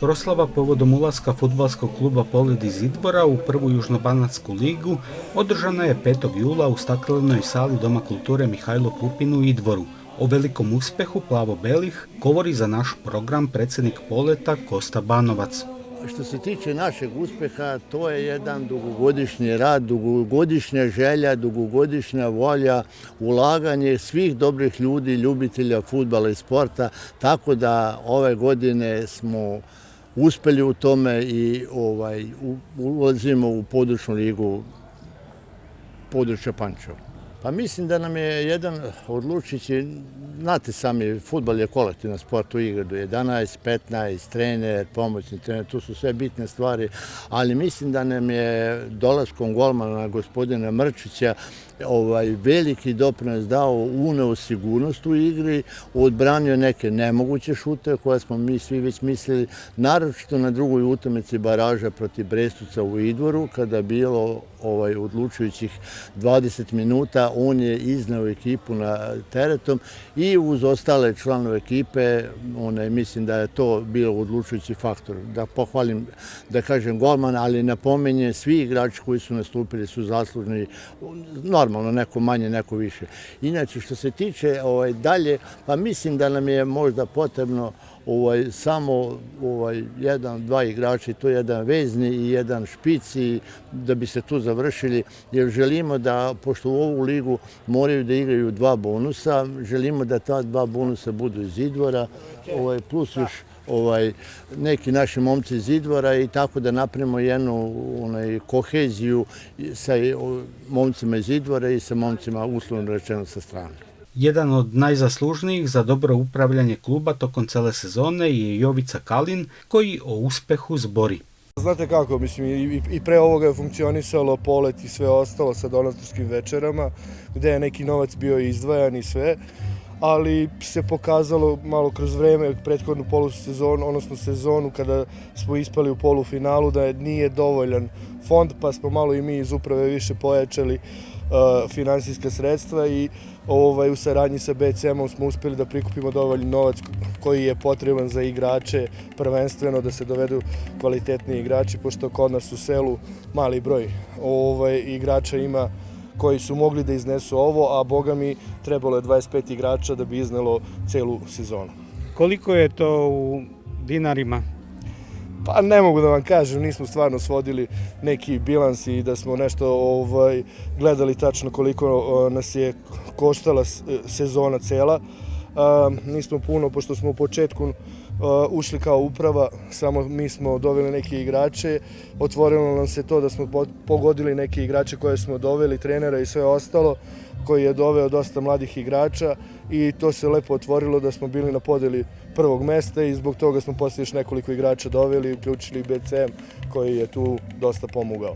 Proslava povodom ulaska fudbalskog kluba Polet iz Idvora u prvu južnobanatsku ligu održana je 5. jula u staklenoj sali Doma kulture Mihajlo Pupin u Idvoru. O velikom uspjehu plavo-belih govori za naš program predsjednik Poleta Kosta Banovac. Što se tiče našeg uspjeha, to je jedan dugogodišnji rad, dugogodišnja želja, dugogodišnja volja, ulaganje svih dobrih ljudi, ljubitelja fudbala i sporta, tako da ove godine smo uspjeli u tome i ulazimo u područnu ligu područja Pančeva. Pa mislim da nam je jedan odlučujući, znate sami, fudbal je kolektivna sport, u igri do 11, 15, trener, pomoćni trener, to su sve bitne stvari, ali mislim da nam je dolaskom golmana gospodina Mrčića veliki doprinos dao, uneo sigurnost u igri, odbranio neke nemoguće šute koje smo mi svi već mislili, naročito na drugoj utakmici baraža protiv Brestuca u Idvoru, kada je bilo odlučujućih 20 minuta, on je izneo ekipu na teretom i uz ostale članove ekipe, mislim da je to bilo odlučujući faktor. Da pohvalim, da kažem golmana, ali napominjem, svi igrači koji su nastupili su zaslužni, normalno, neko manje, neko više. Inače, što se tiče dalje, pa mislim da nam je možda potrebno samo jedan, dva igrači, to je jedan vezni i jedan špici, da bi se tu završili, jer želimo da, pošto u ovu ligu moraju da igraju dva bonusa, želimo da ta dva bonusa budu iz Idvora, plus još neki naši momci iz Idvora i tako da napravimo jednu koheziju sa momcima iz Idvora i sa momcima uslovno rečeno sa strane. Jedan od najzaslužnijih za dobro upravljanje kluba tokom cele sezone je Jovica Kalin, koji o uspjehu zbori. Znate kako, mislim, i pre ovoga je funkcionisalo Polet i sve ostalo sa donatorskim večerama, gde je neki novac bio izdvajan i sve, ali se pokazalo malo kroz vreme, prethodnu polusezonu, odnosno sezonu kada smo ispali u polufinalu, da nije dovoljan fond, pa smo malo i mi iz uprave više pojačali finansijska sredstva i u saradnji sa BCM-om smo uspjeli da prikupimo dovoljni novac koji je potreban za igrače, prvenstveno da se dovedu kvalitetni igrači, pošto kod nas u selu mali broj igrača ima koji su mogli da iznesu ovo, a boga mi trebalo je 25 igrača da bi iznelo celu sezonu. Koliko je to u dinarima? Pa ne mogu da vam kažem, nismo stvarno svodili neki bilans i da smo nešto gledali tačno koliko nas je koštala sezona cela. Nismo puno, pošto smo u početku ušli kao uprava, samo mi smo doveli neke igrače, otvorilo nam se to da smo pogodili neke igrače koje smo doveli, trenera i sve ostalo, koji je doveo dosta mladih igrača i to se lepo otvorilo da smo bili na podeli prvog mesta i zbog toga smo poslije još nekoliko igrača doveli i uključili BCM koji je tu dosta pomogao.